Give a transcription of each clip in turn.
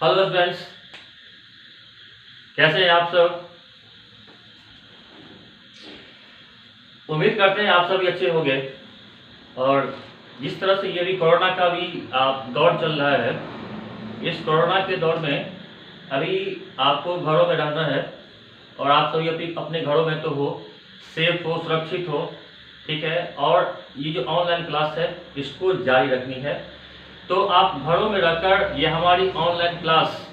Hello friends, कैसे हैं आप सब। उम्मीद करते हैं आप सभी अच्छे होंगे। और जिस तरह से ये भी कोरोना का भी दौर चल रहा है, इस कोरोना के दौर में अभी आपको घरों में रहना है और आप सभी अपने अपने घरों में तो हो, सेफ हो, सुरक्षित हो, ठीक है। और ये जो ऑनलाइन क्लास है इसको जारी रखनी है। तो आप घरों में रहकर ये हमारी ऑनलाइन क्लास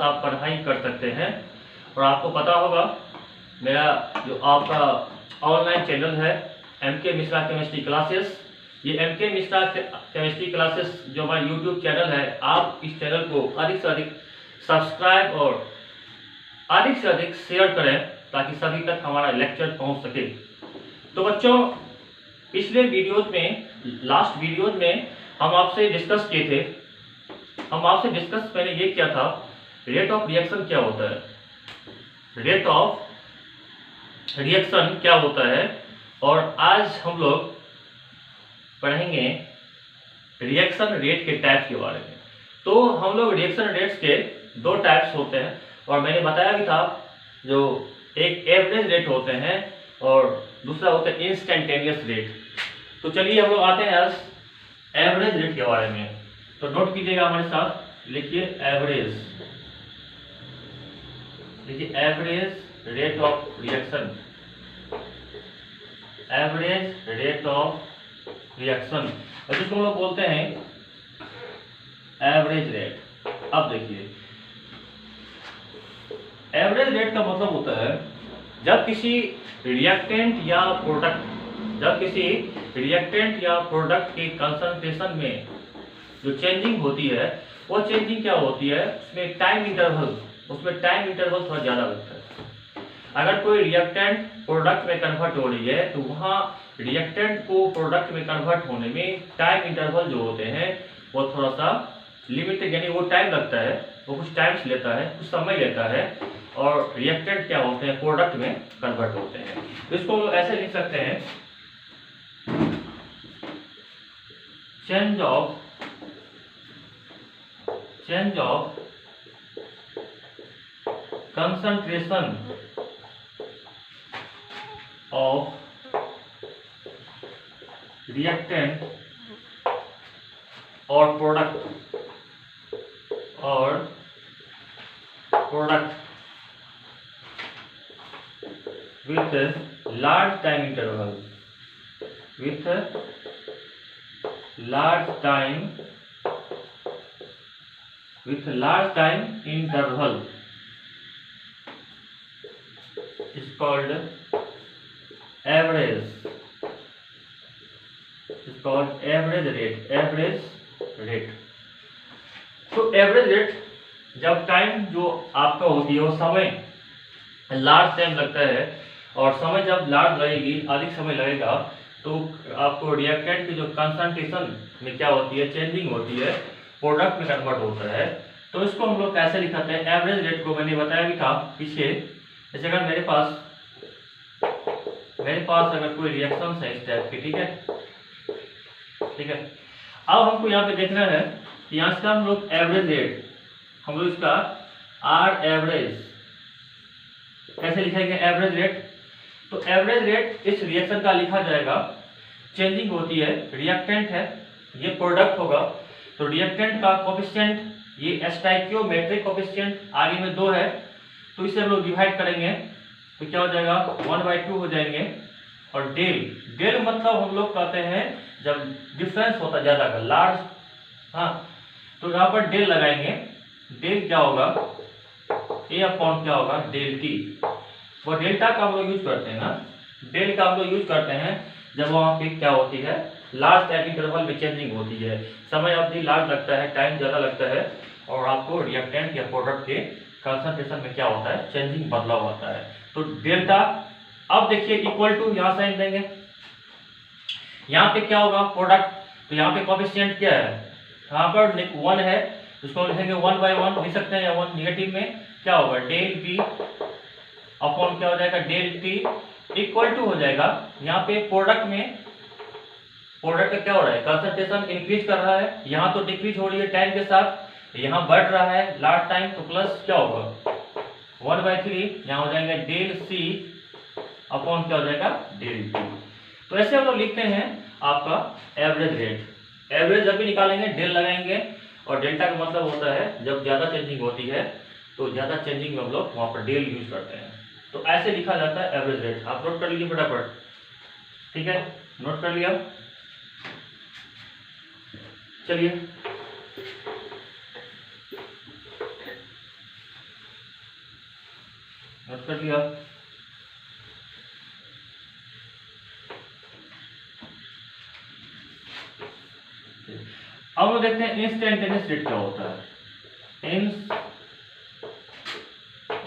आप पढ़ाई कर सकते हैं। और आपको पता होगा मेरा जो आपका ऑनलाइन चैनल है MK मिश्रा केमिस्ट्री क्लासेस, ये MK मिश्रा केमिस्ट्री क्लासेस जो हमारा यूट्यूब चैनल है, आप इस चैनल को अधिक से अधिक सब्सक्राइब और अधिक से अधिक शेयर करें ताकि सभी तक हमारा लेक्चर पहुंच सके। तो बच्चों, पिछले वीडियोज में, लास्ट वीडियोज में हम आपसे डिस्कस किए थे, मैंने ये किया था रेट ऑफ रिएक्शन क्या होता है, रेट ऑफ रिएक्शन क्या होता है। और आज हम लोग पढ़ेंगे रिएक्शन रेट के टाइप्स के बारे में। तो हम लोग रिएक्शन रेट्स के दो टाइप्स होते हैं और मैंने बताया भी था, जो एक एवरेज रेट होते हैं और दूसरा होता है इंस्टेंटेनियस रेट। तो चलिए हम लोग आते हैं आज एवरेज रेट के बारे में। तो नोट कीजिएगा हमारे साथ, लिखिए average rate of reaction, average rate of reaction, और जिसको हम लोग बोलते हैं एवरेज रेट। अब देखिए, एवरेज रेट का मतलब होता है जब किसी रिएक्टेंट या प्रोडक्ट के कंसंट्रेशन में जो चेंजिंग होती है, वो चेंजिंग क्या होती है, उसमें टाइम इंटरवल थोड़ा ज़्यादा लगता है। अगर कोई रिएक्टेंट प्रोडक्ट में कन्वर्ट हो रही है तो वहाँ रिएक्टेंट को प्रोडक्ट में कन्वर्ट होने में टाइम इंटरवल जो होते हैं वो थोड़ा सा लिमिटेड, यानी वो टाइम लगता है, वो कुछ टाइम्स लेता है, कुछ समय लेता है, और रिएक्टेंट क्या होते हैं, प्रोडक्ट में कन्वर्ट होते हैं। तो इसको हम ऐसे लिख सकते हैं, change of concentration of reactant और product with large time interval, is called average rate। तो एवरेज रेट जब टाइम जो आपका होती है वो समय लार्ज टाइम लगता है, और समय जब लार्ज लगेगी, अधिक समय लगेगा, तो आपको रिएक्टेंट की जो कंसंट्रेशन में क्या होती है, चेंजिंग होती है, प्रोडक्ट में कन्वर्ट होता है। तो इसको हम लोग कैसे लिखते हैं, एवरेज रेट को मैंने बताया भी था पीछे। जैसे अगर मेरे पास अगर कोई रिएक्शन है इस टाइप की, ठीक है। अब हमको यहाँ पे देखना है, यहाँ से हम लोग एवरेज रेट, हम लोग इसका आर एवरेज कैसे लिखेंगे, एवरेज रेट। तो एवरेज रेट इस रिएक्शन का लिखा जाएगा, चेंजिंग होती है, रिएक्टेंट है, ये प्रोडक्ट होगा, तो रिएक्टेंट का कोफिशिएंट, ये स्टोइकियोमेट्रिक कोफिशिएंट आगे में 2 है, तो इसे हम लोग डिवाइड करेंगे तो क्या हो जाएगा, 1/2 हो जाएंगे। और डेल मतलब हम लोग कहते हैं जब डिफरेंस होता है ज़्यादा का, लार्ज, हाँ, तो यहाँ पर डेल लगाएंगे। डेल क्या होगा, A अपॉन क्या होगा, डेल टी। वो डेल्टा का हम लोग यूज करते हैं ना, डेल का हम लोग यूज करते हैं जब वहाँ पे क्या होती है, लार्ज टाइम इंटरवल में चेंजिंग होती है, समय अवधि लार्ज लगता है, टाइम ज़्यादा लगता है, और आपको रिएक्टेंट या प्रोडक्ट के कंसंट्रेशन में क्या होता है, चेंजिंग बदलाव होता है। तो डेल्टा, अब देखिए इक्वल टू, यहाँ साइन देंगे, यहाँ पे क्या होगा, प्रोडक्ट, तो यहाँ पे कोफिशिएंट क्या है, यहाँ पर 1 है, उसको लिखेंगे 1/1 लिख सकते हैं, या 1 निगेटिव में क्या होगा, डेल बी अपॉन क्या हो जाएगा, डेल टी, इक्वल टू हो जाएगा, यहाँ पे प्रोडक्ट का क्या हो रहा है, कंसंट्रेशन इंक्रीज कर रहा है, यहाँ तो डिक्रीज हो रही है टाइम के साथ, यहाँ बढ़ रहा है लास्ट टाइम, तो प्लस क्या होगा 1/3, यहाँ हो जाएगा डेल सी अपॉन क्या हो जाएगा डेल टी। तो ऐसे हम लोग लिखते हैं आपका एवरेज रेट। एवरेज जब भी निकालेंगे डेल लगाएंगे, और डेल्टा का मतलब होता है जब ज़्यादा चेंजिंग होती है तो ज़्यादा चेंजिंग में हम लोग वहाँ पर डेल यूज करते हैं। तो ऐसे लिखा जाता है एवरेज रेट। आप नोट कर लीजिए फटाफट, ठीक है, नोट कर लिया। चलिए नोट कर लिया। अब हम देखते हैं इंस्टेंटेनियस रेट क्या होता है।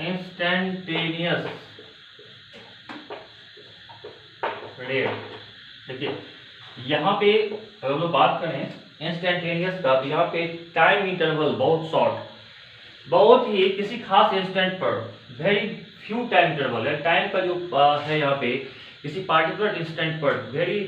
इंस्टेंटेनियस रेट, देखिए यहाँ पे अगर हम लोग बात करें इंस्टेंटेनियस का, तो यहाँ पे टाइम इंटरवल बहुत शॉर्ट, बहुत ही किसी खास इंस्टेंट पर, वेरी फ्यू टाइम इंटरवल है, टाइम का जो है यहाँ पे किसी पार्टिकुलर इंस्टेंट पर वेरी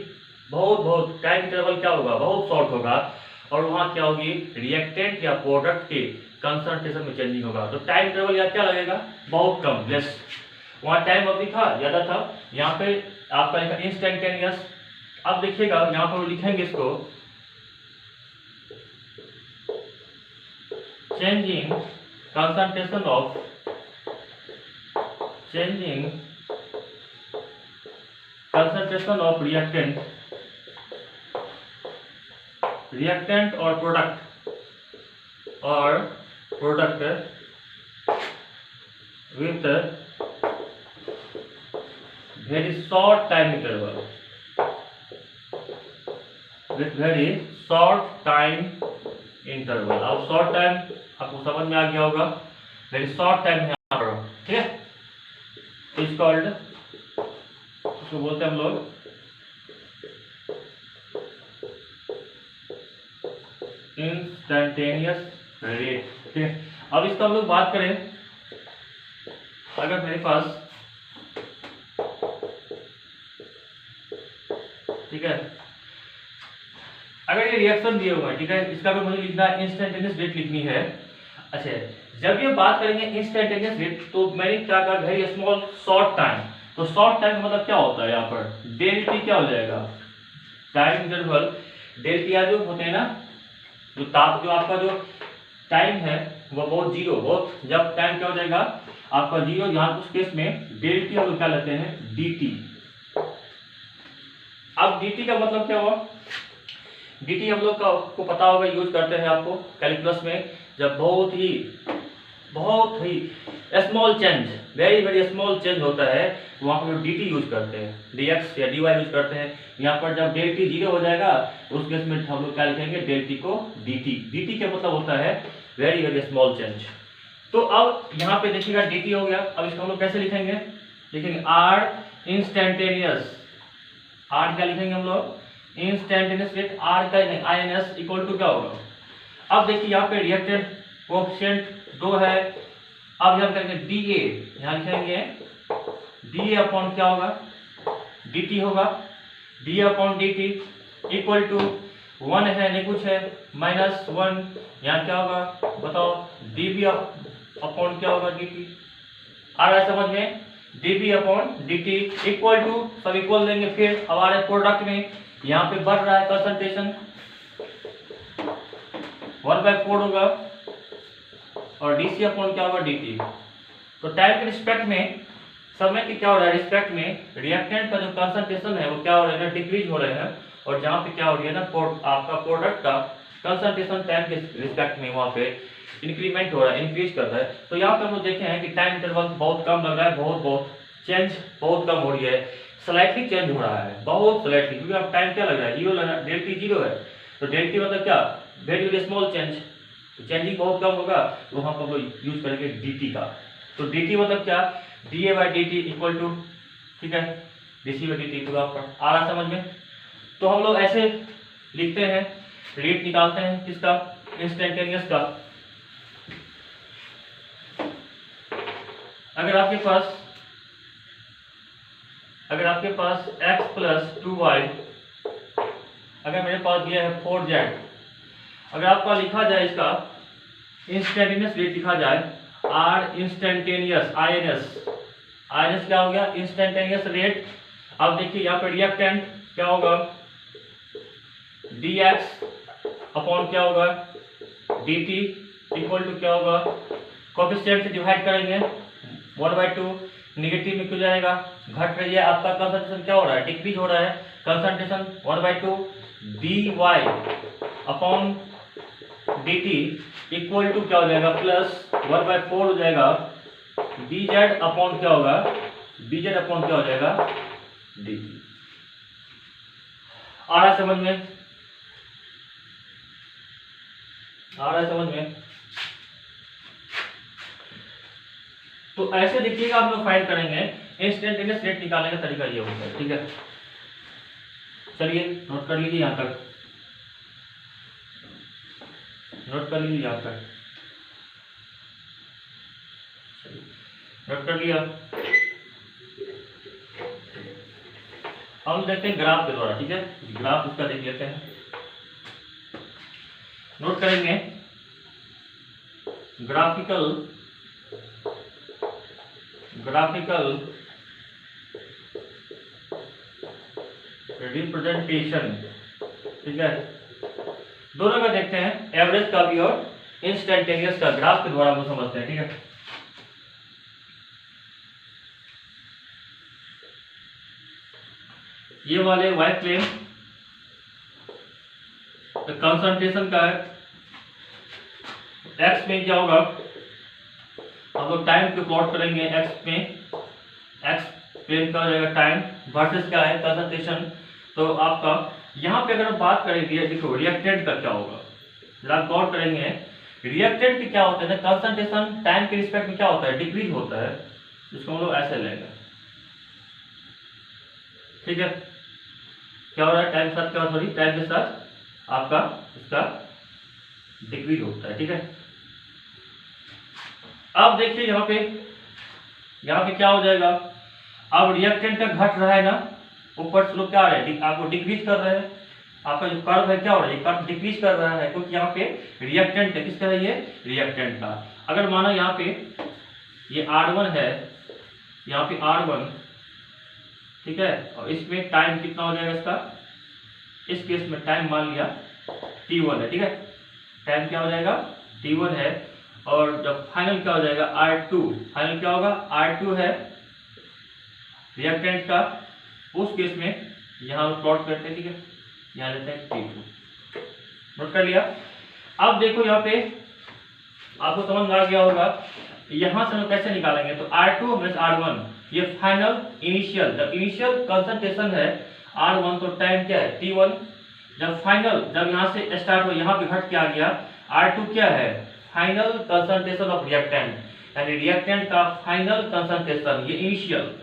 बहुत टाइम इंटरवल क्या होगा, बहुत शॉर्ट होगा, और वहाँ क्या होगी रिएक्टेंट या प्रोडक्ट के कंसंट्रेशन में चेंजिंग होगा। तो टाइम इंटरवल यहाँ क्या लगेगा, बहुत कम, लेस। वहाँ टाइम अवधि था ज़्यादा था, यहाँ पे आपका लिखा इंस्टेंटेनियस। अब देखिएगा यहाँ पर लिखेंगे इसको चेंजिंग कंसंट्रेशन ऑफ रिएक्टेंट और product with very short time interval, अब शॉर्ट टाइम आपको समझ में आ गया होगा, वेरी शॉर्ट टाइम है यहाँ पर, ठीक है। इज कॉल्ड, उसको बोलते हैं हम लोग इंस्टेंटेनियस रेट, ठीक है। अब इसका हम लोग बात करें, अगर मेरे पास, ठीक है, अगर ये रिएक्शन दिए हुए हैं, ठीक है, इसका भी मुझे लिखना है इंस्टेंटेनियस रेट लिखनी है। अच्छा, जब ये बात करेंगे इंस्टेंटेनियस रेट, तो मैंने क्या कहा वेरी स्मॉल शॉर्ट टाइम, तो शॉर्ट टाइम मतलब क्या होता है यहाँ पर डेल टी क्या हो जाएगा, टाइम इंटरवल डेल टी जो होते हैं ना, जो ताप, जो आपका जो टाइम है वो बहुत जीरो, बहुत जब टाइम क्या हो जाएगा आपका जीरो, यहाँ उस केस में डेल टी हम लोग क्या लेते हैं डी टी। अब डी टी का मतलब क्या हुआ, डी टी हम लोग को पता होगा, यूज करते हैं आपको कैलकुलस में, जब बहुत ही small change, very small change होता है, वहाँ पर डी टी यूज करते हैं, डी एक्स या डी वाई यूज करते हैं। यहाँ पर जब डेल टी जीरो हो जाएगा उस केस में हम लोग क्या लिखेंगे डेल टी को डी टी। डी टी का मतलब होता है वेरी स्मॉल चेंज। तो अब यहाँ पे देखिएगा डी टी हो गया, अब इसको हम लोग कैसे लिखेंगे आर इंस्टेंटेनियस, आर क्या लिखेंगे हम लोग इंस्टेंटेनियस रेट, आर का I N S equal to क्या होगा। अब देखिए यहाँ पे रिएक्टेंट कोएफिशिएंट 2 है, अब हम करेंगे डी ए, यहाँ लिखेंगे डी ए अपॉन क्या होगा डी टी होगा, D A upon D T equal to 1 है नहीं कुछ है -1, यहाँ क्या होगा बताओ डी बी अपॉन क्या होगा डी टी। आ रहा है समझ में, D B upon D T equal to, सब इक्वल देंगे, फिर हमारे प्रोडक्ट में यहाँ पे बढ़ रहा है कंसंट्रेशन 1/4 होगा, और डी सी अपॉन क्या होगा डी टी। तो टाइम के रिस्पेक्ट में, समय के क्या हो रहा है रिस्पेक्ट में, रिएक्टेंट का जो कंसंट्रेशन है वो क्या हो रहा है ना डिक्रीज हो रहे हैं, और जहाँ पे क्या हो रही है ना आपका प्रोडक्ट का कंसंट्रेशन टाइम के रिस्पेक्ट में वहाँ पे इंक्रीमेंट हो रहा है, इंक्रीज कर रहा है। तो यहाँ पे हम लोग देखे हैं कि टाइम इंटरवल बहुत कम लग रहा है, बहुत चेंज बहुत कम हो रही है, स्लाइटली चेंज हो रहा है, बहुत स्लाइटली, क्योंकि अब टाइम क्या लग रहा है जीरो लग रहा है, डेल टी जीरो है, तो डेल टी मतलब क्या वेरी स्मॉल चेंज, तो चेंजिंग बहुत कम होगा, तो हम लोग यूज करेंगे डी टी का। तो डी टी मतलब क्या D A by D T equal to, ठीक है, D C by D T, तो आपका आ रहा समझ में। तो हम लोग ऐसे लिखते हैं, रेट निकालते हैं किसका इंस्टेंटेनियस का। अगर आपके पास x प्लस 2y, अगर मेरे पास दिया है 4z, अगर आपका लिखा जाए इसका इंस्टेंटेनियस रेट लिखा जाए आर इंस्टेंटेनियस आईएनएस क्या हो गया इंस्टेंटेनियस रेट। अब देखिए यहाँ पे रिएक्टेंट क्या होगा dx अपॉन क्या होगा dt इक्वल टू क्या होगा कोएफिशिएंट से डिवाइड करेंगे 1/2 निगेटिव में क्यों जाएगा घट रही है आपका कंसंट्रेशन क्या हो रहा है डिक्रीज हो रहा है concentration 1/2 dy upon dt equal to क्या हो जाएगा प्लस 1/4 हो जाएगा dz अपॉन क्या होगा dz अपॉन क्या हो जाएगा dt। आ रहा है समझ में आ रहा है समझ में। तो ऐसे देखिएगा हम लोग फाइंड करेंगे इंस्टेंटेनियस रेट निकालने का तरीका ये होता है ठीक है। चलिए नोट कर लीजिए यहाँ तक नोट कर लीजिए यहाँ तक नोट कर लिया। हम देखते हैं ग्राफ के द्वारा ठीक है ग्राफ उसका देख लेते हैं नोट करेंगे ग्राफिकल रिप्रेजेंटेशन ठीक है दोनों का देखते हैं एवरेज का भी और इंस्टेंटेनियस का ग्राफ के द्वारा हम समझते हैं ठीक है। ये वाले वाई प्लेन कंसंट्रेशन का है एक्स में क्या होगा हम लोग टाइम को प्लॉट करेंगे एक्स में एक्स प्लेन का हो जाएगा टाइम वर्सेस क्या है कंसंट्रेशन। तो आपका यहाँ पे अगर हम बात करेंगे देखो रिएक्टेंट का क्या होगा जरा गौर करेंगे रिएक्टेंट के क्या होता है ना कंसंट्रेशन टाइम के रिस्पेक्ट में क्या होता है डिक्रीज होता है जिसको हम लोग ऐसे लेंगे ठीक है। क्या हो रहा है टाइम के साथ क्या सॉरी टाइम के साथ आपका इसका डिक्रीज होता है ठीक है। अब देखिए यहाँ पे क्या हो जाएगा अब रिएक्टेंट का घट रहा है ना ऊपर से लोग क्या आ रहे हैं आपको डिक्रीज कर रहे हैं आपका जो कर्व है क्या हो रहा है कर्व डिक्रीज कर रहा है क्योंकि यहाँ पे रिएक्टेंट है किसका है ये रिएक्टेंट का। अगर माना यहाँ पे ये R1 है यहाँ पे R1 ठीक है और इसमें टाइम कितना हो जाएगा इसका इस केस में टाइम मान लिया T1 है ठीक है टाइम क्या हो जाएगा T1 है और जब फाइनल क्या हो जाएगा R2 फाइनल क्या होगा R2 है रिएक्टेंट का उस केस में यहाँ प्लॉट करते हैं ठीक है यहाँ लेते हैं T2 नोट कर लिया। अब देखो यहाँ पे आपको समझ में आ गया होगा यहाँ से हम कैसे निकालेंगे तो R2 माइनस R1 ये फाइनल इनिशियल जब इनिशियल कंसंट्रेशन है R1 तो टाइम क्या है T1 जब फाइनल जब यहाँ से स्टार्ट हो यहाँ पे घट के आ गया R2 क्या है फाइनल कंसंट्रेशन ऑफ रिएक्टेंट यानी रिएक्टेंट का फाइनल कंसंट्रेशन ये इनिशियल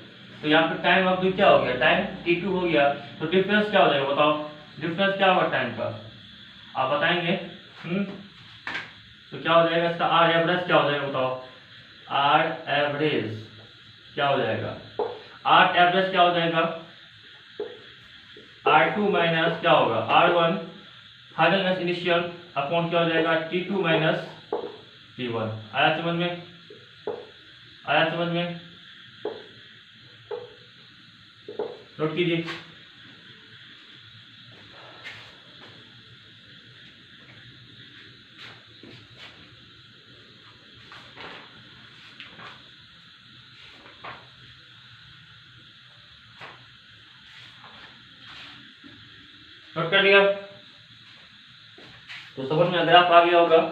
तो यहाँ पे टाइम अब क्या हो गया टाइम T2 हो गया तो डिफरेंस क्या हो जाएगा बताओ डिफरेंस क्या होगा टाइम का आप बताएंगे तो क्या हो जाएगा इसका R एवरेज क्या हो जाएगा बताओ R एवरेज क्या हो जाएगा R एवरेज क्या हो जाएगा R2 माइनस क्या होगा R1 final minus initial upon क्या हो जाएगा T2 माइनस T1। आया समझ में नोट कीजिए। नोट कर लिया तो समझ में ग्राफ आ गया होगा।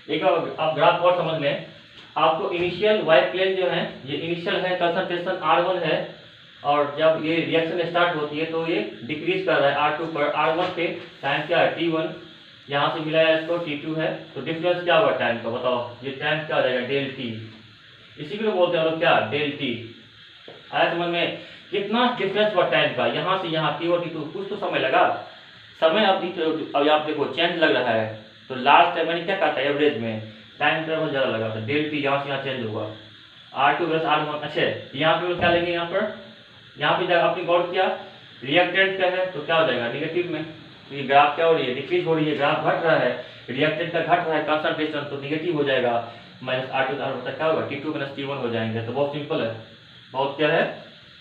एक आप ग्राफ और समझ लें आपको इनिशियल वाई प्लेन जो है ये इनिशियल है कंसंट्रेशन R1 है और जब ये रिएक्शन स्टार्ट होती है तो ये डिक्रीज कर रहा है R2 पर R1 पे टाइम क्या है T1 यहाँ से मिला है इसको T2 है तो डिफरेंस क्या होगा टाइम का बताओ ये टाइम क्या हो जाएगा डेल टी इसी को लोग बोलते हैं लोग क्या डेल टी। आया समझ में कितना डिफरेंस हुआ टाइम का यहाँ से यहाँ T1 T2 कुछ तो समय लगा समय अब आप देखो चेंज लग रहा है तो लास्ट टाइम मैंने क्या कहा था एवरेज में टाइम इंटरवल ज़्यादा लगा था डेल टी यहाँ से यहाँ चेंज होगा R2 प्लस R1 अच्छे यहाँ पे क्या लेंगे यहाँ पे जब आपने गौर किया रिएक्टेंट क्या है तो क्या हो जाएगा निगेटिव में तो ये ग्राफ क्या हो रही है डिक्रीज हो रही है ग्राफ घट रहा है रिएक्टेंट का घट रहा है कंसंट्रेशन तो निगेटिव हो जाएगा, माइनस R2 मतलब क्या होगा T2 - T1 हो जाएंगे। तो बहुत सिंपल है, बहुत क्या है,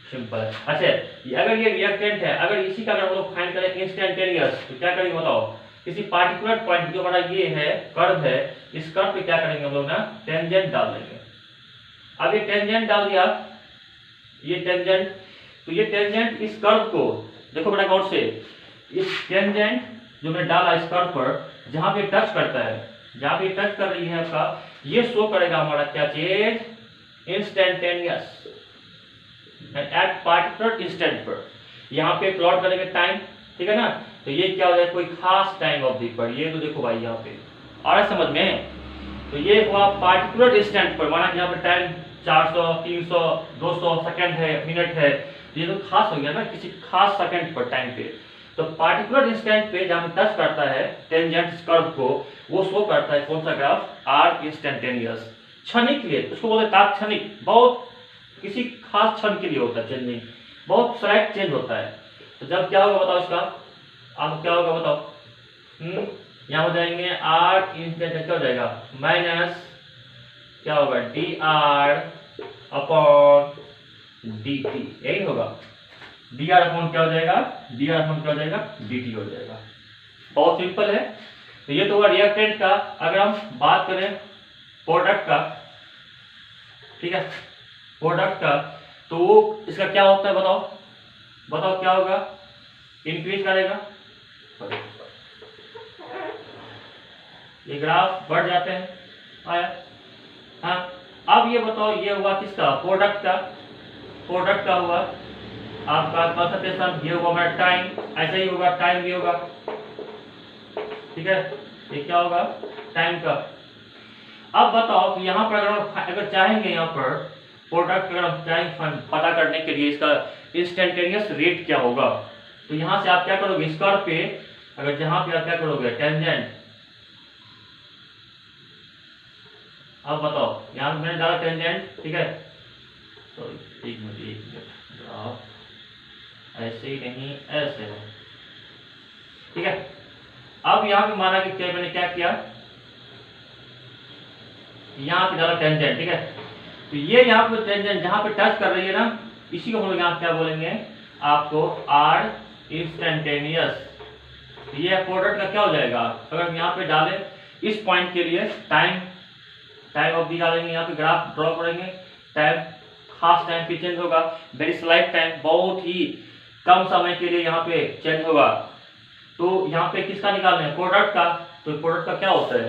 सिंपल है। अच्छा अगर ये रिएक्टेंट है, अगर इसी का अगर हम लोग फाइंड करें इंस्टेंटेनियस तो क्या करेंगे बताओ, किसी पार्टिकुलर पॉइंट जो हमारा ये है कर्व है, इस कर्व पे क्या करेंगे हम लोग ना, टेंजेंट डाल देंगे। अब ये टेंजेंट डाल दिया, ये टेंजेंट, तो ये टेंजेंट इस कर्व को देखो बड़ा गौर से, इस टेंजेंट जो मैंने डाला इस कर्व पर जहां पे टच करता है, जहां पे टच कर रही है आपका, ये शो करेगा हमारा क्या चीज, इंस्टेंटेनियस एट पार्टिकुलर इंस्टेंट पर। यहाँ पे प्लॉट करेंगे टाइम, ठीक है ना, तो ये क्या हो जाएगा, कोई खास टाइम अवधि पर। ये तो देखो भाई यहाँ पे आ रहा समझ में, तो ये हुआ पार्टिकुलर इंस्टेंट पर, माना कि यहाँ पे टाइम 400 300 200 सेकंड है, मिनट है, ये तो खास हो गया ना, किसी खास सेकंड पर टाइम पे। तो पार्टिकुलर इंस्टेंट पे जहाँ पे टच करता है टेंजेंट कर्व को, वो शो करता है कौन सा ग्राफ, आर इंस्टेंटेनियस, क्षणिक के लिए, उसको बोलते हैं तात्क्षणिक, बहुत किसी खास क्षण के लिए होता है चेंजिंग, बहुत स्लाइट चेंज होता है। तो जब क्या होगा बताओ इसका, अब क्या होगा बताओ, यहाँ हो जाएंगे आर इंस्टेंट क्या हो जाएगा, माइनस क्या होगा, D R upon D T, यही होगा, डी आर अपॉन क्या हो जाएगा, डी आर अपॉन क्या हो जाएगा, डी टी हो जाएगा। बहुत सिंपल है। तो ये तो हुआ रिएक्टेंट का। अगर हम बात करें प्रोडक्ट का, ठीक है, प्रोडक्ट का, तो वो इसका क्या होता है बताओ, बताओ क्या होगा, इंक्रीज करेगा, ये ग्राफ बढ़ जाते हैं, आया। हाँ अब ये बताओ, ये हुआ किसका, प्रोडक्ट का, प्रोडक्ट का हुआ आपका कंसंट्रेशन, ये होगा हमारा टाइम, ऐसा ही होगा, टाइम भी होगा, ठीक है, ये क्या होगा, टाइम का। अब बताओ कि यहाँ पर अगर चाहेंगे, यहाँ पर प्रोडक्ट अगर हम चाहेंगे पता करने के लिए इसका इंस्टेंटेनियस रेट क्या होगा, तो यहाँ से आप क्या करोगे, इस कर्व पे अगर जहाँ पे आप क्या करोगे, टेंजेंट, अब बताओ यहाँ पे मैंने डाला टेंजेंट, ठीक है, तो एक मिनट ऐसे ही नहीं, ऐसे है, ठीक है। अब यहाँ पे माना कि क्या मैंने क्या किया, यहाँ पे डाला टेंजेंट, ठीक है, तो ये यहाँ पे टेंजेंट जहाँ पे टच कर रही है ना, इसी को हम लोग यहाँ क्या बोलेंगे आपको, आर इंस्टेंटेनियस। ये प्रोडक्ट का क्या हो जाएगा, अगर हम यहाँ पे डालें इस पॉइंट के लिए टाइम, टाइम अवधि डालेंगे, यहाँ पे ग्राफ ड्रॉ करेंगे, टाइम खास टाइम पे चेंज होगा, वेरी स्लाइट टाइम, बहुत ही कम समय के लिए यहाँ पे चेंज होगा। तो यहाँ पे किसका निकालना है, प्रोडक्ट का, तो प्रोडक्ट का क्या होता है,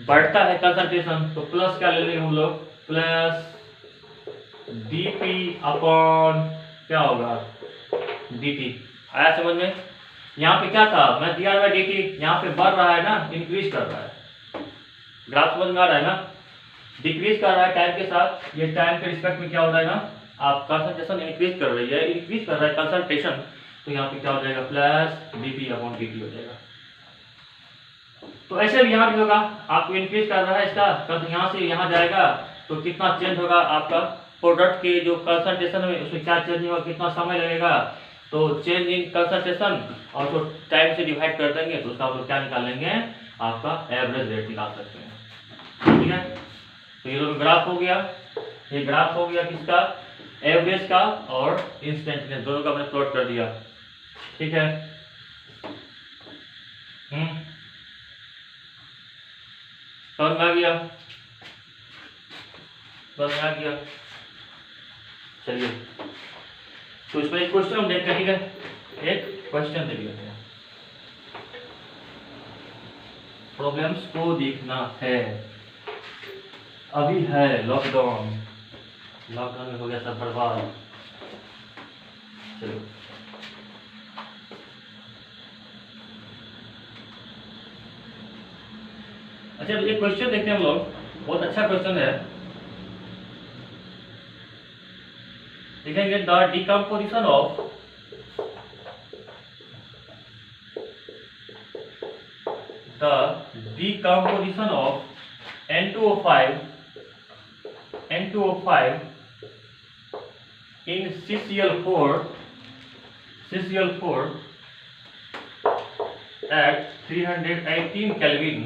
बढ़ता है कंसंट्रेशन, तो प्लस क्या ले लेंगे हम लोग, प्लस dP अपॉन क्या होगा, dt। आया समझ में, यहाँ पे क्या था, मैं dr/dt, यहाँ पे बढ़ रहा है ना, इंक्रीज कर रहा है, ग्राफ समझ में आ रहा है ना, डिक्रीज कर रहा है टाइम के साथ, ये टाइम के रिस्पेक्ट में क्या हो रहा है ना, आप कंसंट्रेशन इंक्रीज कर रही है, इंक्रीज कर रहा है कंसंट्रेशन, तो यहाँ पे क्या हो जाएगा, प्लस dP अपॉन dt हो जाएगा। तो ऐसे भी यहाँ भी होगा, आपको इंक्रीज कर रहा है इसका, तो यहाँ से यहाँ जाएगा तो कितना चेंज होगा आपका प्रोडक्ट के जो कंसंट्रेशन में, उसमें क्या चेंज होगा, कितना समय लगेगा, तो चेंज इन कंसंट्रेशन और उसको टाइम से डिवाइड कर देंगे, तो उसका आप लोग क्या निकाल लेंगे, आपका एवरेज रेट निकाल सकते हैं, ठीक है। तो ये दोनों ग्राफ हो गया, ये ग्राफ हो गया किसका, एवरेज का और इंस्टेंटेनियस, दोनों का मैंने प्लॉट कर दिया, ठीक है। समझ में आ गया, समझ में आ गया, चलिए। तो इसमें एक क्वेश्चन हम देखते हैं, ठीक है, एक क्वेश्चन देख लेते हैं, प्रॉब्लम्स को देखना है। अभी है लॉकडाउन, लॉकडाउन में हो गया सब बर्बाद, चलो अच्छा एक क्वेश्चन देखते हैं हम लोग, बहुत अच्छा क्वेश्चन है, देखेंगे the decomposition of N2O5 in CCl4 at 318 Kelvin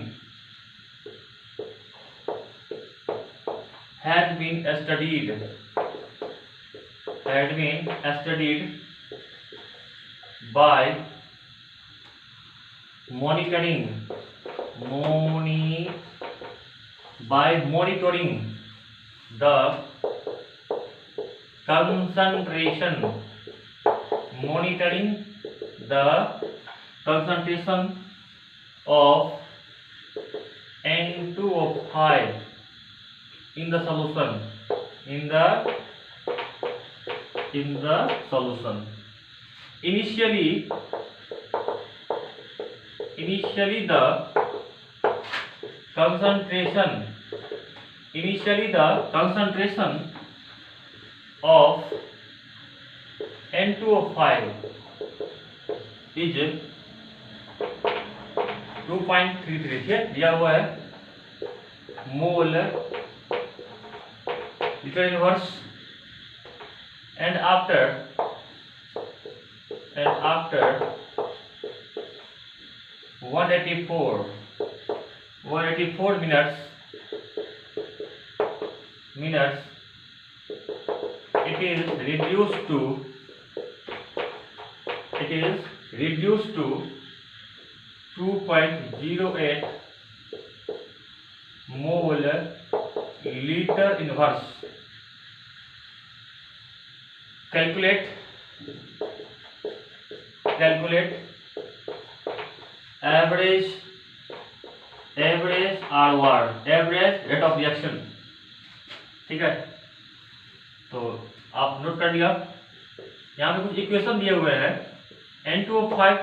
had been studied by monitoring the concentration of N2O5 in the solution. Initially the concentration of N2O5 is 2.33 दिया हुआ है mole litre inverse, and after 184 minutes it is reduced to 2.08 mole liter inverse. Calculate average R, average rate of reaction. ठीक है, तो आप note कर लिया। यहाँ पे कुछ इक्वेशन दिए हुए हैं। N2O5,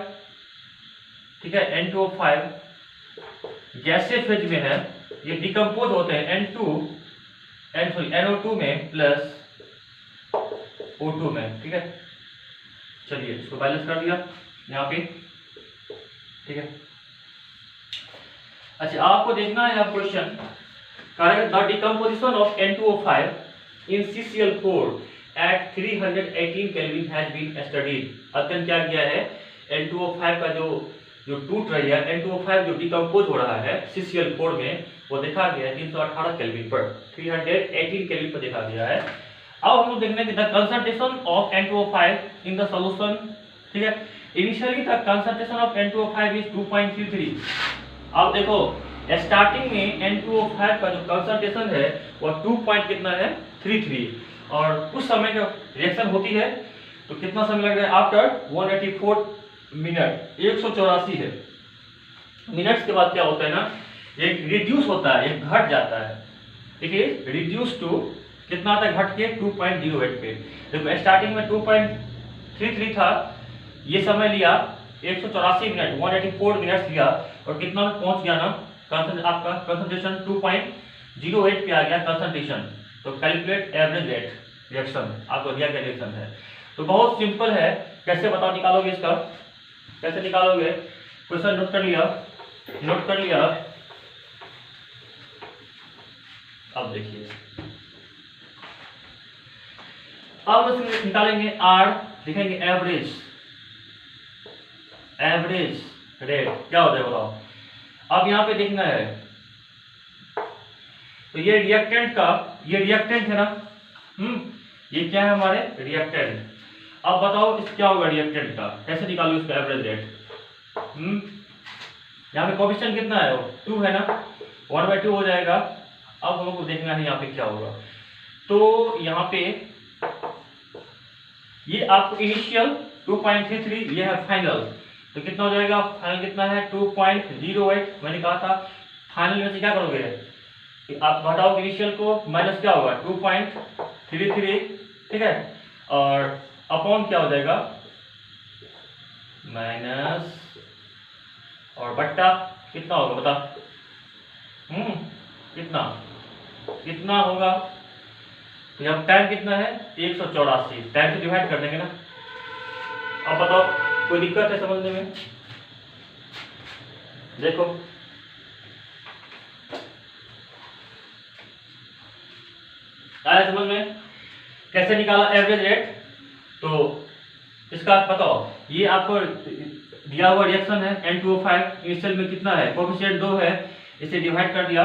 ठीक है, N2O5 गैसीय फेज में है, ये डिकम्पोज होते हैं NO2 में प्लस O2 में। ठीक है, चलिए इसको बैलेंस कर दिया यहाँ पे। ठीक है, अच्छा आपको देखना है यहाँ question the decomposition of N2O5 in CCl4 at 318 kelvin has been studied. अध्ययन क्या किया है, N2O5 का जो टूट रही है, N2O5 जो डिकम्पोज हो रहा है CCl4 में, वो देखा गया है 318 केल्विन पर, 318 केल्विन पर देखा गया है। अब हम लोग देखने की the concentration of N2O5 in the solution. ठीक है, initially the concentration of N2O5 is 2.33। अब देखो स्टार्टिंग में N2O5 का जो कंसंट्रेशन है वो 2 पॉइंट कितना है 33, और उस समय जब रिएक्शन होती है तो कितना समय लग रहा है, आफ्टर 184 मिनट, 184 है मिनट्स के बाद क्या होता है ना, एक रिड्यूस होता है, एक घट जाता है। ठीक है, रिड्यूस टू कितना आता है, घट के 2.08 पे। देखो स्टार्टिंग में 2.33 था, ये समय लिया 184 मिनट, 184 मिनट्स लिया, और कितना में पहुंच गया ना, आपका कंसंट्रेशन 2.08 पे आ गया कंसंट्रेशन। तो कैलकुलेट एवरेज रेट रिएक्शन, आपको दिया गया रिएक्शन है। तो बहुत सिंपल है, कैसे बताओ निकालोगे इसका, कैसे निकालोगे, क्वेश्चन नोट कर लिया। अब देखिए, अब इसमें निकालेंगे R, लिखेंगे एवरेज रेट क्या होता है बताओ। अब यहाँ पे देखना है, तो ये रिएक्टेंट है ना, ये क्या है हमारे रिएक्टेंट। अब बताओ इस क्या होगा रिएक्टेंट का, कैसे निकालोगे इसका एवरेज रेट। यहाँ पे कोएफिशिएंट कितना है, 2 है ना, 1/2 हो जाएगा। अब हमको देखना है यहाँ पे क्या होगा, तो यहाँ पे ये आपको इनिशियल 2.33, ये है फाइनल, तो कितना हो जाएगा, फाइनल कितना है 2.08। मैंने कहा था फाइनल में से क्या करोगे, आप घटाओ इनिशियल को, माइनस क्या होगा 2.33, ठीक है, और अपॉन क्या हो जाएगा माइनस, और बट्टा कितना होगा बता, कितना होगा, तो यहाँ टाइम कितना है 184, टाइम से डिवाइड कर देंगे ना। अब बताओ कोई दिक्कत है समझने में, देखो आया समझ में, कैसे निकाला एवरेज रेट। तो इसका बताओ, ये आपको दिया हुआ रिएक्शन है N2O5, इनिशियल में कितना है, कोएफिशिएंट 2 है, इसे डिवाइड कर दिया,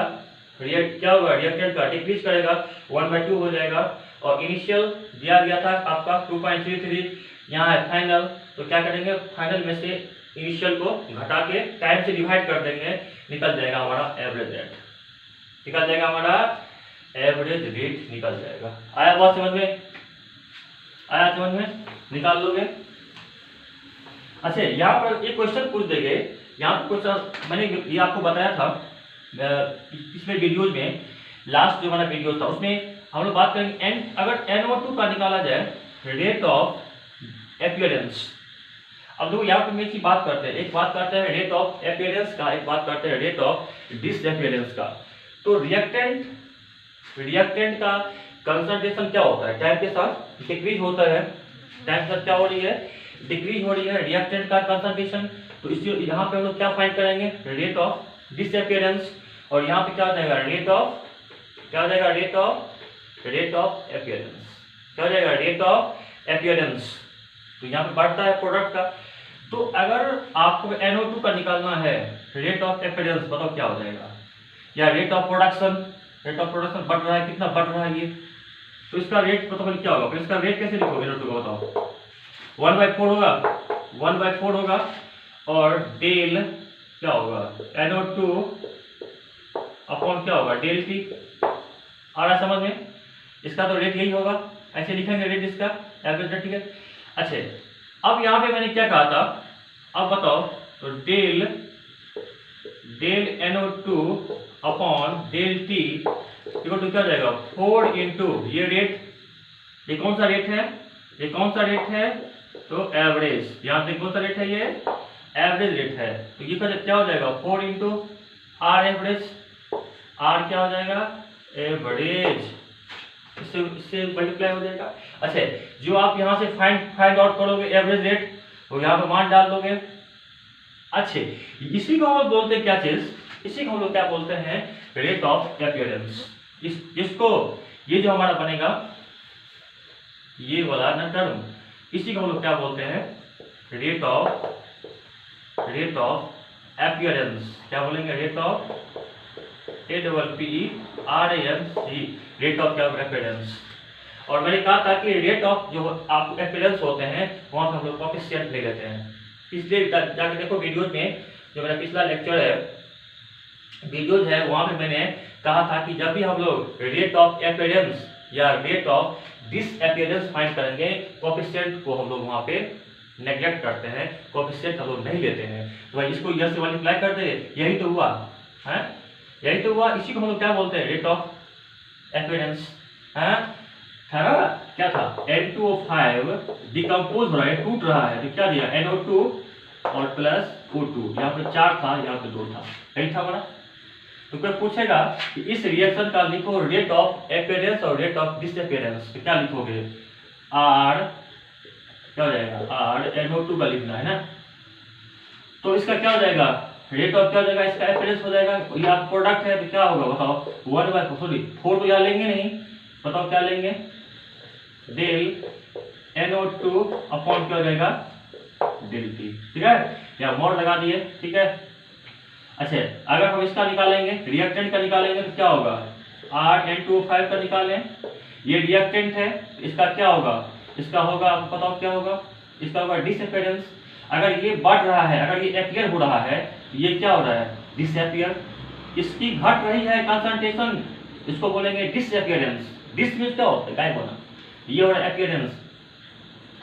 क्या होगा, रिएक्टेंट का डिक्रीज करेगा 1/2 हो जाएगा। और इनिशियल दिया गया था आपका 2.33, यहाँ है फाइनल, तो क्या करेंगे फाइनल में से इनिशियल को घटा के टाइम से डिवाइड कर देंगे, निकल जाएगा हमारा एवरेज रेट, निकल जाएगा हमारा एवरेज रेट निकल जाएगा। आया बात समझ में, आया समझ में, निकाल लोगे। अच्छा यहाँ पर एक क्वेश्चन पूछ देंगे, यहाँ पर क्वेश्चन मैंने ये आपको बताया था पिछले वीडियोज में, लास्ट जो हमारा वीडियो था उसमें हम लोग बात करेंगे अगर NO2 का निकाला जाए रेट ऑफ अपीयरेंस। अब देखो यहाँ पर मैं एक बात करते हैं, एक बात करते हैं रेट ऑफ अपीयरेंस का, एक बात करते हैं रेट ऑफ डिसअपीयरेंस का। तो रिएक्टेंट का कंसंट्रेशन क्या होता है, टाइम के साथ डिक्रीज होता है, टाइम के साथ क्या हो रही है, डिक्रीज हो रही है रिएक्टेंट का कंसंट्रेशन। तो इस यहाँ पे हम लोग क्या फाइंड करेंगे, रेट ऑफ डिसअपीयरेंस। और यहाँ पे क्या हो जाएगा, रेट ऑफ, क्या हो जाएगा, रेट ऑफ अपीयरेंस, क्या हो जाएगा, रेट ऑफ अपीयरेंस। तो यहाँ पे बढ़ता है प्रोडक्ट का। तो अगर आपको NO2 का निकालना है रेट ऑफ अपीयरेंस, बताओ क्या हो जाएगा, या rate of production, rate of production बढ़ रहा है, कितना बढ़ रहा है ये, तो इसका रेट बताओ क्या होगा, फिर इसका रेट कैसे लिखोगे NO2 का बताओ, 1/4 होगा, 1/4 होगा। और डेल क्या होगा, NO2 अपॉन क्या होगा, डेल T। आ रहा समझ में, इसका तो रेट यही होगा, ऐसे लिखेंगे रेट इसका एवरेज रेट, ठीक है। अच्छा अब यहाँ पे मैंने क्या कहा था, अब बताओ, तो del NO2 upon del T equal to क्या हो जाएगा, 4 इंटू ये रेट, ये कौन सा रेट है, ये कौन सा रेट है, तो एवरेज, यहाँ पे कौन सा रेट है, ये एवरेज रेट है। तो ये क्या हो जाएगा, 4 इंटू आर एवरेज, आर क्या हो जाएगा, एवरेज, इससे मल्टीप्लाई हो जाएगा। अच्छा जो आप यहाँ से फाइंड आउट करोगे एवरेज रेट, तो यहाँ पे मान डाल दोगे। अच्छे इसी को हम लोग बोलते हैं क्या चीज, इसी को हम लोग क्या बोलते हैं, रेट ऑफ अपीयरेंस। इसको ये जो हमारा बनेगा ये वाला ना टर्म, इसी को हम लोग क्या बोलते हैं, रेट ऑफ अपीयरेंस। क्या बोलेंगे, rate of APPERANCE, rate of क्या अपीयरेंस। और मैंने कहा था कि रेट ऑफ जो आप अपीयरेंस होते हैं वहां पे हम लोग कोएफिशिएंट ले लेते हैं। इसलिए जाके देखो वीडियोज में, जो मेरा पिछला लेक्चर है, वीडियोज है, वहां पे मैंने कहा था कि जब भी हम लोग रेट ऑफ अपीयरेंस या रेट ऑफ डिसअपीयरेंस फाइंड करेंगे, कोएफिशिएंट को हम लोग वहां पे नेग्लेक्ट करते हैं, कोएफिशिएंट हम लोग नहीं लेते हैं। तो भाई इसको यह से मल्टीप्लाई कर दे, यही तो हुआ है, यही तो हुआ। इसी को हम लोग क्या बोलते हैं, रेट ऑफ अपीयरेंस है। क्या था, N2O5 डिकम्पोज हो रहा है, टूट रहा है, तो क्या दिया, NO2 और प्लस O2, यहाँ पे 4 था, यहाँ पे 2 था, यही था हमारा। तो कोई पूछेगा कि इस रिएक्शन का लिखो रेट ऑफ अपीयरेंस और रेट ऑफ डिसअपीयरेंस, तो क्या लिखोगे, R क्या हो जाएगा, R NO2 का लिखना है ना, तो इसका क्या हो जाएगा, रेट ऑफ क्या हो जाएगा, इसका अपीयरेंस हो जाएगा। ये आप प्रोडक्ट है तो क्या होगा बताओ, 1/4 तो यहाँ लेंगे नहीं, बताओ क्या लेंगे, डेल NO2 अपॉन क्या हो जाएगा, डेल T, ठीक है, या मोड लगा दिए, ठीक है। अच्छा अगर हम इसका निकालेंगे, रिएक्टेंट का निकालेंगे तो क्या होगा, RN2O5 का निकालें, ये रिएक्टेंट है, इसका क्या होगा, इसका होगा, आपको बताओ क्या होगा, इसका होगा डिसअपीयरेंस। अगर ये बढ़ रहा है, अगर ये अपीयर हो रहा है, ये क्या हो रहा है, डिसअपीयर, इसकी घट रही है कंसंट्रेशन, इसको बोलेंगे डिसअपीयरेंस। डिस मींस क्या होता है, गायब होना, ये हो रहा है अपीयरेंस।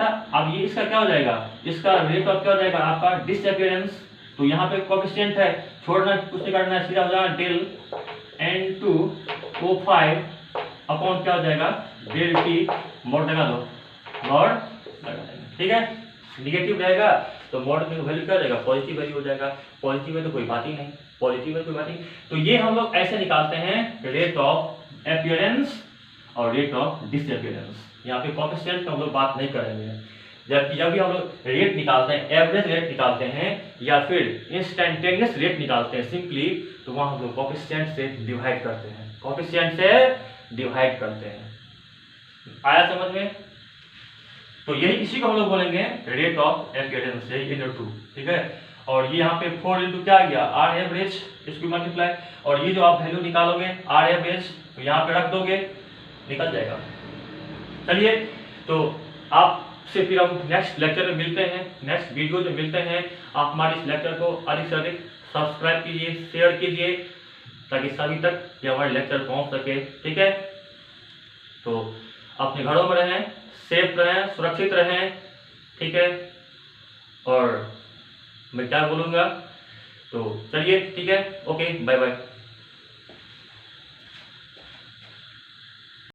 अब ये इसका क्या हो जाएगा, इसका रेट ऑफ क्या हो जाएगा आपका डिसअपीयरेंस। तो यहाँ पे कोएफिशिएंट है, छोड़ना कुछ नहीं करना है, सीधा हो जाएगा डेल N2O5 अपॉन क्या हो जाएगा, डेल T, मोड लगा दो, मोड लगा देंगे, ठीक है। निगेटिव रहेगा तो मोड में वैल्यू क्या हो जाएगा, पॉजिटिव वैल्यू हो जाएगा, पॉजिटिव है तो कोई बात ही नहीं, पॉजिटिव है कोई बात नहीं। तो ये हम लोग ऐसे निकालते हैं रेट ऑफ अपीयरेंस और रेट ऑफ डिसअपीयरेंस। यहाँ पे कोएफिशिएंट हम लोग बात नहीं करेंगे। जबकि जब भी हम लोग रेट निकालते हैं, एवरेज रेट निकालते हैं या फिर इंस्टेंटेनियस रेट निकालते हैं सिंपली, तो वहाँ हम लोग कोएफिशिएंट से डिवाइड करते हैं, कोएफिशिएंट से डिवाइड करते हैं। आया समझ में, तो यही इसी को हम लोग बोलेंगे रेट ऑफ अपीयरेंस, NO2, ठीक है। और ये यहाँ पे 4 इंटू क्या आ गया आर एवरेज, इसको मल्टीप्लाई, और ये जो आप वैल्यू निकालोगे आर एवरेज यहाँ पे रख दोगे, निकल जाएगा। चलिए, तो आपसे फिर हम नेक्स्ट लेक्चर में मिलते हैं, नेक्स्ट वीडियो में मिलते हैं। आप हमारे इस लेक्चर को अधिक से अधिक सब्सक्राइब कीजिए, शेयर कीजिए, ताकि सभी तक ये हमारे लेक्चर पहुंच सके। ठीक है, तो अपने घरों में रहें, सेफ रहें, सुरक्षित रहें। ठीक है, और मैं क्या बोलूँगा, तो चलिए ठीक है, ओके, बाय बाय।